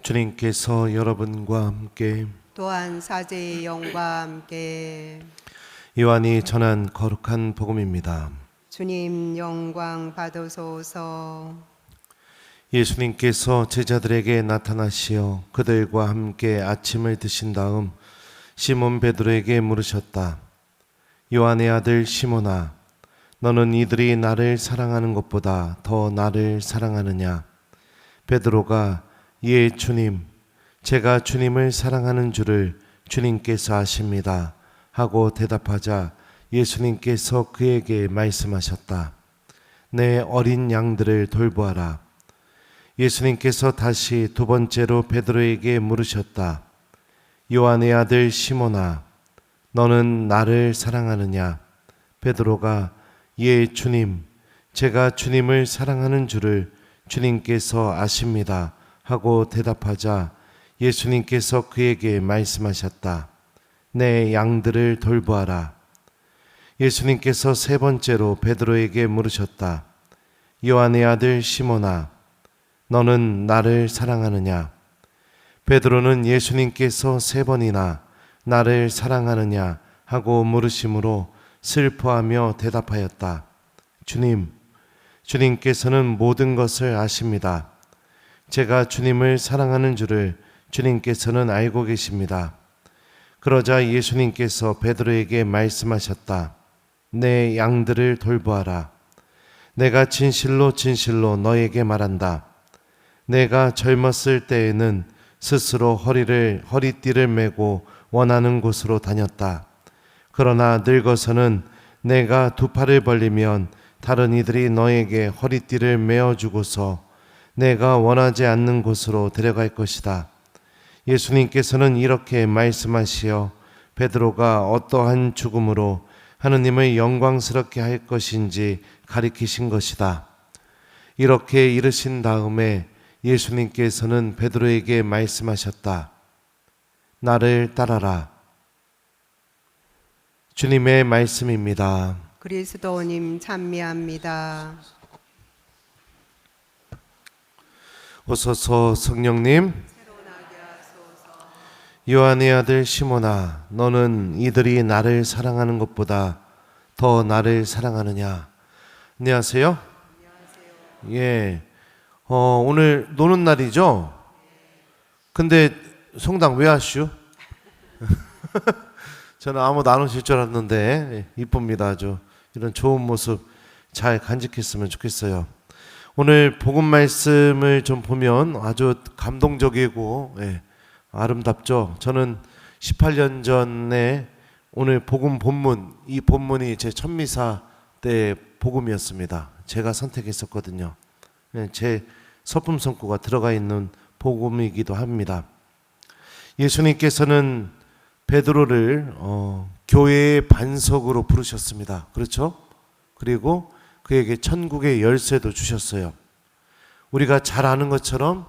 주님께서 여러분과 함께 또한 사제의 영과 함께 요한이 전한 거룩한 복음입니다. 주님 영광 받으소서. 예수님께서 제자들에게 나타나시어 그들과 함께 아침을 드신 다음 시몬 베드로에게 물으셨다. 요한의 아들 시몬아, 너는 이들이 나를 사랑하는 것보다 더 나를 사랑하느냐? 베드로가 예 주님, 제가 주님을 사랑하는 줄을 주님께서 아십니다 하고 대답하자 예수님께서 그에게 말씀하셨다. 내 어린 양들을 돌보아라. 예수님께서 다시 두 번째로 베드로에게 물으셨다. 요한의 아들 시몬아, 너는 나를 사랑하느냐? 베드로가 예 주님, 제가 주님을 사랑하는 줄을 주님께서 아십니다 하고 대답하자 예수님께서 그에게 말씀하셨다. 내 양들을 돌보아라. 예수님께서 세 번째로 베드로에게 물으셨다. 요한의 아들 시몬아, 너는 나를 사랑하느냐? 베드로는 예수님께서 세 번이나 나를 사랑하느냐 하고 물으심으로 슬퍼하며 대답하였다. 주님, 주님께서는 모든 것을 아십니다. 제가 주님을 사랑하는 줄을 주님께서는 알고 계십니다. 그러자 예수님께서 베드로에게 말씀하셨다. 내 양들을 돌보아라. 내가 진실로 진실로 너에게 말한다. 내가 젊었을 때에는 스스로 허리띠를 메고 원하는 곳으로 다녔다. 그러나 늙어서는 내가 두 팔을 벌리면 다른 이들이 너에게 허리띠를 메어주고서 내가 원하지 않는 곳으로 데려갈 것이다. 예수님께서는 이렇게 말씀하시어 베드로가 어떠한 죽음으로 하느님을 영광스럽게 할 것인지 가리키신 것이다. 이렇게 이르신 다음에 예수님께서는 베드로에게 말씀하셨다. 나를 따라라. 주님의 말씀입니다. 그리스도님 찬미합니다. 오소서 성령님, 요한의 아들 시몬아, 너는 이들이 나를 사랑하는 것보다 더 나를 사랑하느냐? 안녕하세요. 예, 오늘 노는 날이죠? 근데 성당 왜 하시오? 저는 아무도 안 오실 줄 알았는데 이쁩니다. 아주 이런 좋은 모습 잘 간직했으면 좋겠어요. 오늘 복음 말씀을 좀 보면 아주 감동적이고 아름답죠. 저는 18년 전에 오늘 복음 본문, 이 본문이 제 천미사 때 복음이었습니다. 제가 선택했었거든요. 제 서품 성구가 들어가 있는 복음이기도 합니다. 예수님께서는 베드로를 교회의 반석으로 부르셨습니다. 그렇죠? 그리고 그에게 천국의 열쇠도 주셨어요. 우리가 잘 아는 것처럼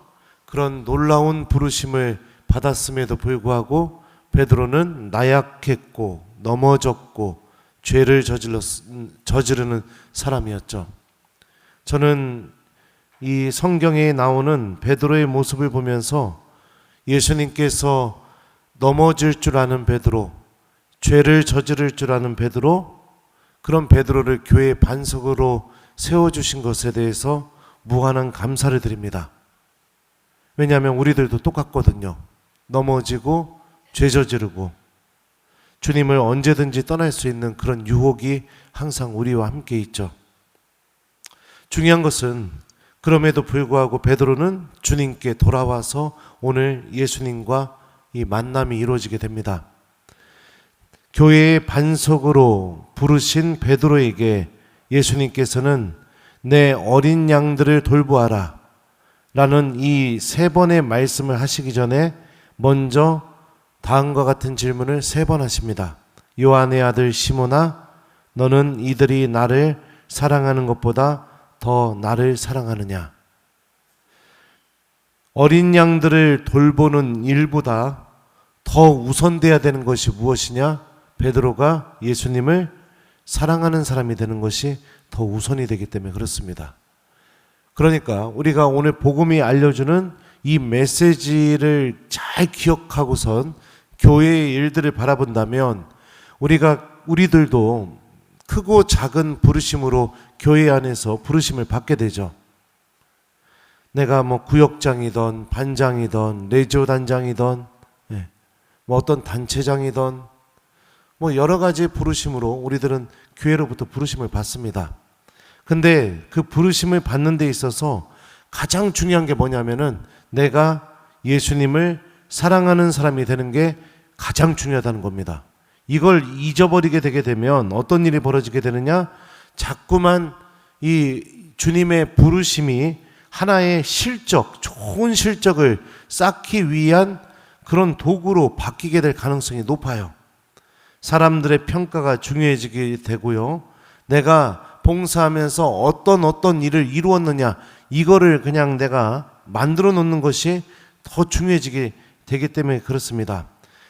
그런 놀라운 부르심을 받았음에도 불구하고 베드로는 나약했고 넘어졌고 죄를 저지르는 사람이었죠. 저는 이 성경에 나오는 베드로의 모습을 보면서 예수님께서 넘어질 줄 아는 베드로, 죄를 저지를 줄 아는 베드로, 그런 베드로를 교회의 반석으로 세워주신 것에 대해서 무한한 감사를 드립니다. 왜냐하면 우리들도 똑같거든요. 넘어지고 죄 저지르고 주님을 언제든지 떠날 수 있는 그런 유혹이 항상 우리와 함께 있죠. 중요한 것은 그럼에도 불구하고 베드로는 주님께 돌아와서 오늘 예수님과 이 만남이 이루어지게 됩니다. 교회의 반석으로 부르신 베드로에게 예수님께서는 내 어린 양들을 돌보아라 라는 이 세 번의 말씀을 하시기 전에 먼저 다음과 같은 질문을 세 번 하십니다. 요한의 아들 시몬아, 너는 이들이 나를 사랑하는 것보다 더 나를 사랑하느냐? 어린 양들을 돌보는 일보다 더 우선돼야 되는 것이 무엇이냐? 베드로가 예수님을 사랑하는 사람이 되는 것이 더 우선이 되기 때문에 그렇습니다. 그러니까 우리가 오늘 복음이 알려주는 이 메시지를 잘 기억하고선 교회의 일들을 바라본다면 우리들도 크고 작은 부르심으로 교회 안에서 부르심을 받게 되죠. 내가 뭐 구역장이든 반장이든 레지오 단장이든 뭐 어떤 단체장이든 뭐 여러 가지 부르심으로 우리들은 교회로부터 부르심을 받습니다. 근데 그 부르심을 받는 데 있어서 가장 중요한 게 뭐냐면은 내가 예수님을 사랑하는 사람이 되는 게 가장 중요하다는 겁니다. 이걸 잊어버리게 되게 되면 어떤 일이 벌어지게 되느냐? 자꾸만 이 주님의 부르심이 하나의 실적, 좋은 실적을 쌓기 위한 그런 도구로 바뀌게 될 가능성이 높아요. 사람들의 평가가 중요해지게 되고요. 내가 봉사하면서 어떤 일을 이루었느냐, 이거를 그냥 내가 만들어 놓는 것이 더 중요해지게 되기 때문에 그렇습니다.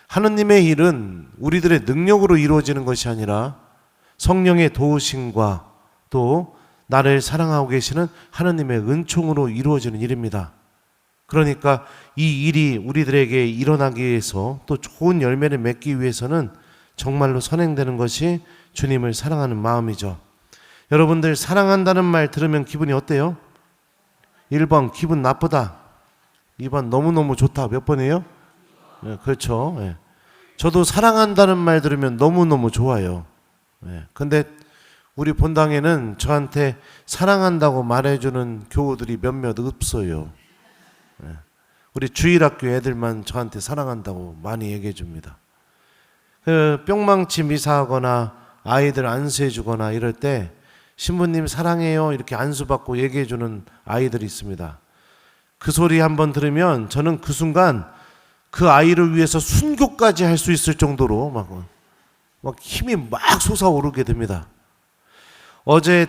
하느님의 일은 우리들의 능력으로 이루어지는 것이 아니라 성령의 도우심과 또 나를 사랑하고 계시는 하느님의 은총으로 이루어지는 일입니다. 그러니까 이 일이 우리들에게 일어나기 위해서 또 좋은 열매를 맺기 위해서는 정말로 선행되는 것이 주님을 사랑하는 마음이죠. 여러분들 사랑한다는 말 들으면 기분이 어때요? 1번 기분 나쁘다, 2번 너무너무 좋다. 몇 번이에요? 네, 그렇죠. 네. 저도 사랑한다는 말 들으면 너무너무 좋아요. 네. 근데 우리 본당에는 저한테 사랑한다고 말해주는 교우들이 몇몇 없어요. 네. 우리 주일학교 애들만 저한테 사랑한다고 많이 얘기해 줍니다. 뿅망치 미사하거나 아이들 안수해 주거나 이럴 때 신부님 사랑해요 이렇게 안수받고 얘기해 주는 아이들이 있습니다. 그 소리 한번 들으면 저는 그 순간 그 아이를 위해서 순교까지 할 수 있을 정도로 막 힘이 막 솟아오르게 됩니다. 어제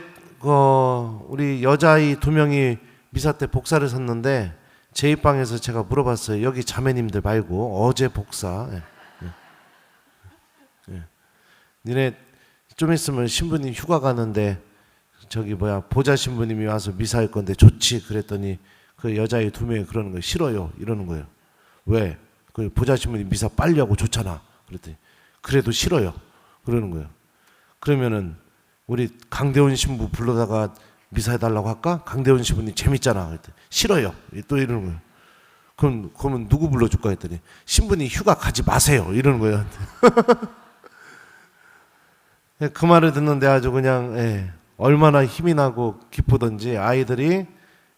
우리 여자아이 2명이 미사 때 복사를 섰는데 제 입방에서 제가 물어봤어요. 여기 자매님들 말고 어제 복사. 니네 좀 있으면 신부님 휴가 가는데 보좌 신부님이 와서 미사할 건데 좋지. 그랬더니 그 여자아이 2명이 그러는 거예요. 싫어요 이러는 거예요. 왜? 그 보좌 신부님 미사 빨리 하고 좋잖아. 그랬더니 그래도 싫어요 그러는 거예요. 그러면은 우리 강대원 신부 불러다가 미사해달라고 할까? 강대원 신부님 재밌잖아. 그랬더니 싫어요 또 이러는 거예요. 그러면 누구 불러줄까 했더니 신부님 휴가 가지 마세요 이러는 거예요. 그 말을 듣는데 아주 그냥 얼마나 힘이 나고 기쁘던지 아이들이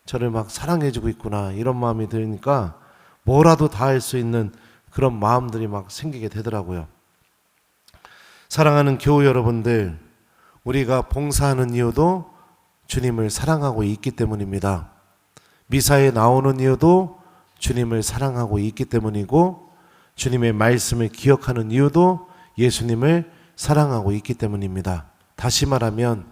저를 막 사랑해주고 있구나 이런 마음이 드니까 뭐라도 다 할 수 있는 그런 마음들이 막 생기게 되더라고요. 사랑하는 교우 여러분들, 우리가 봉사하는 이유도 주님을 사랑하고 있기 때문입니다. 미사에 나오는 이유도 주님을 사랑하고 있기 때문이고 주님의 말씀을 기억하는 이유도 예수님을 사랑하고 있기 때문입니다. 다시 말하면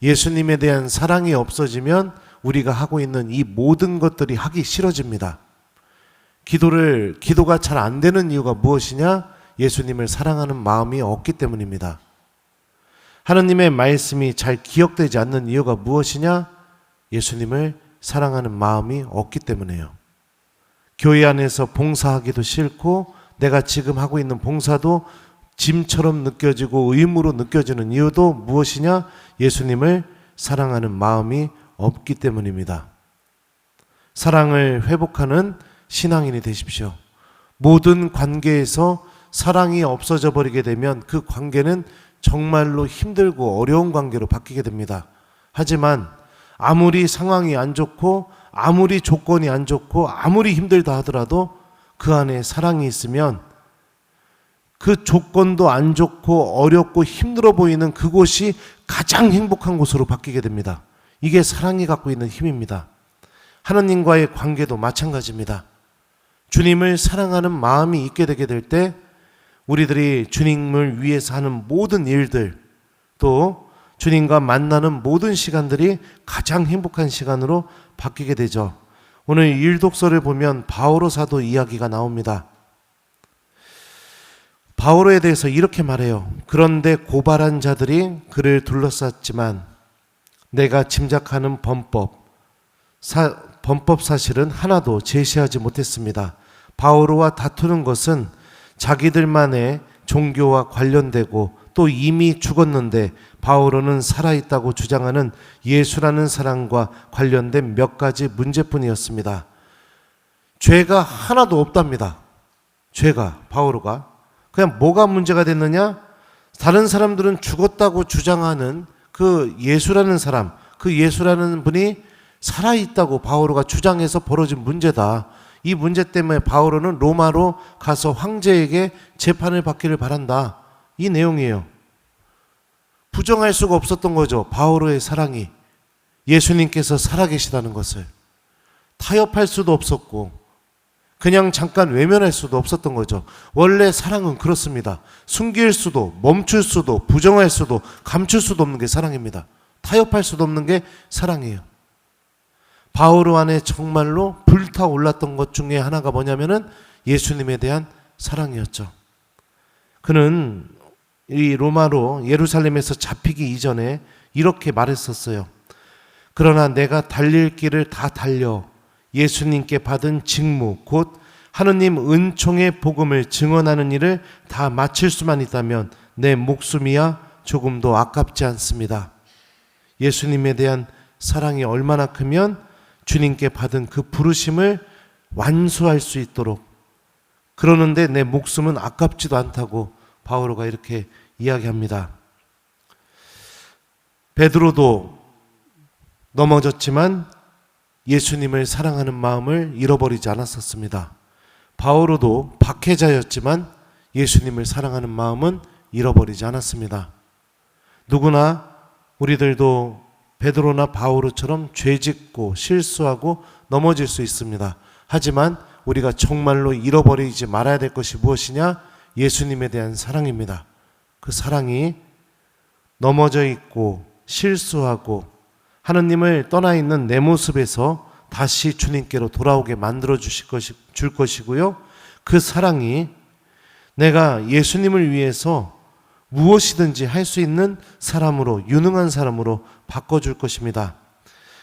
예수님에 대한 사랑이 없어지면 우리가 하고 있는 이 모든 것들이 하기 싫어집니다. 기도가 잘 안 되는 이유가 무엇이냐? 예수님을 사랑하는 마음이 없기 때문입니다. 하느님의 말씀이 잘 기억되지 않는 이유가 무엇이냐? 예수님을 사랑하는 마음이 없기 때문이에요. 교회 안에서 봉사하기도 싫고 내가 지금 하고 있는 봉사도 짐처럼 느껴지고 의무로 느껴지는 이유도 무엇이냐? 예수님을 사랑하는 마음이 없기 때문입니다. 사랑을 회복하는 신앙인이 되십시오. 모든 관계에서 사랑이 없어져 버리게 되면 그 관계는 정말로 힘들고 어려운 관계로 바뀌게 됩니다. 하지만 아무리 상황이 안 좋고 아무리 조건이 안 좋고 아무리 힘들다 하더라도 그 안에 사랑이 있으면 그 조건도 안 좋고 어렵고 힘들어 보이는 그곳이 가장 행복한 곳으로 바뀌게 됩니다. 이게 사랑이 갖고 있는 힘입니다. 하나님과의 관계도 마찬가지입니다. 주님을 사랑하는 마음이 있게 되게 될 때 우리들이 주님을 위해서 하는 모든 일들 또 주님과 만나는 모든 시간들이 가장 행복한 시간으로 바뀌게 되죠. 오늘 일독서를 보면 바오로 사도 이야기가 나옵니다. 바오로에 대해서 이렇게 말해요. 그런데 고발한 자들이 그를 둘러쌌지만 내가 짐작하는 범법 범법 사실은 하나도 제시하지 못했습니다. 바오로와 다투는 것은 자기들만의 종교와 관련되고 또 이미 죽었는데 바오로는 살아있다고 주장하는 예수라는 사람과 관련된 몇 가지 문제뿐이었습니다. 죄가 하나도 없답니다. 죄가, 바오로가. 그냥 뭐가 문제가 됐느냐? 다른 사람들은 죽었다고 주장하는 그 예수라는 사람, 그 예수라는 분이 살아있다고 바오로가 주장해서 벌어진 문제다. 이 문제 때문에 바오로는 로마로 가서 황제에게 재판을 받기를 바란다. 이 내용이에요. 부정할 수가 없었던 거죠. 바오로의 사랑이 예수님께서 살아계시다는 것을 타협할 수도 없었고 그냥 잠깐 외면할 수도 없었던 거죠. 원래 사랑은 그렇습니다. 숨길 수도 멈출 수도 부정할 수도 감출 수도 없는 게 사랑입니다. 타협할 수도 없는 게 사랑이에요. 바오로 안에 정말로 불타올랐던 것 중에 하나가 뭐냐면은 예수님에 대한 사랑이었죠. 그는 이 로마로 예루살렘에서 잡히기 이전에 이렇게 말했었어요. 그러나 내가 달릴 길을 다 달려 예수님께 받은 직무 곧 하느님 은총의 복음을 증언하는 일을 다 마칠 수만 있다면 내 목숨이야 조금도 아깝지 않습니다. 예수님에 대한 사랑이 얼마나 크면 주님께 받은 그 부르심을 완수할 수 있도록 그러는데 내 목숨은 아깝지도 않다고 바오로가 이렇게 이야기합니다. 베드로도 넘어졌지만 예수님을 사랑하는 마음을 잃어버리지 않았었습니다. 바오로도 박해자였지만 예수님을 사랑하는 마음은 잃어버리지 않았습니다. 누구나 우리들도 베드로나 바오로처럼 죄짓고 실수하고 넘어질 수 있습니다. 하지만 우리가 정말로 잃어버리지 말아야 될 것이 무엇이냐? 예수님에 대한 사랑입니다. 그 사랑이 넘어져 있고 실수하고 하느님을 떠나 있는 내 모습에서 다시 주님께로 돌아오게 만들어 줄 것이고요. 그 사랑이 내가 예수님을 위해서 무엇이든지 할 수 있는 사람으로, 유능한 사람으로 바꿔줄 것입니다.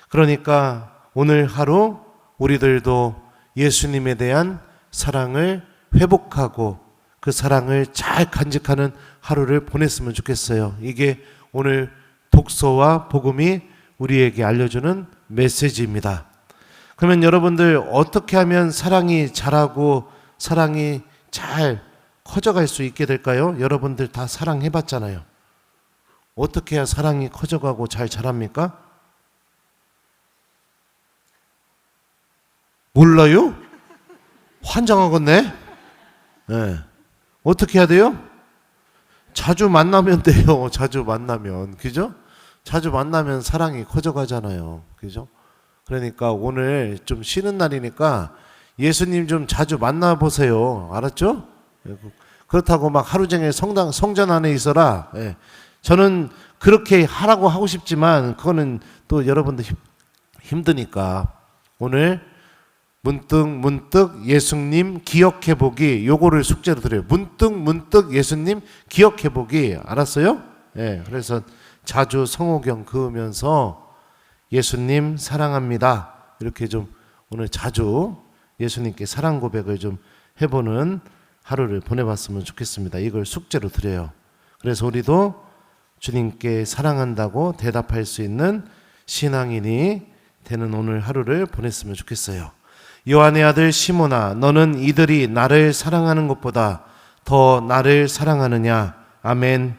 그러니까 오늘 하루 우리들도 예수님에 대한 사랑을 회복하고 그 사랑을 잘 간직하는 하루를 보냈으면 좋겠어요. 이게 오늘 독서와 복음이 우리에게 알려주는 메시지입니다. 그러면 여러분들 어떻게 하면 사랑이 자라고 사랑이 잘 커져갈 수 있게 될까요? 여러분들 다 사랑해봤잖아요. 어떻게 해야 사랑이 커져가고 잘 자랍니까? 몰라요? 환장하겠네? 네. 어떻게 해야 돼요? 자주 만나면 돼요. 자주 만나면. 그죠? 자주 만나면 사랑이 커져가잖아요. 그죠? 그러니까 오늘 좀 쉬는 날이니까 예수님 좀 자주 만나보세요. 알았죠? 그렇다고 막 하루 종일 성전 안에 있어라. 예. 저는 그렇게 하라고 하고 싶지만 그거는 또 여러분들 힘드니까 오늘 문득 예수님 기억해보기 요거를 숙제로 드려요. 문득 예수님 기억해보기. 알았어요? 예. 그래서 자주 성호경 그으면서 예수님 사랑합니다. 이렇게 좀 오늘 자주 예수님께 사랑 고백을 좀 해보는 하루를 보내봤으면 좋겠습니다. 이걸 숙제로 드려요. 그래서 우리도 주님께 사랑한다고 대답할 수 있는 신앙인이 되는 오늘 하루를 보냈으면 좋겠어요. 요한의 아들 시몬아, 너는 이들이 나를 사랑하는 것보다 더 나를 사랑하느냐? 아멘.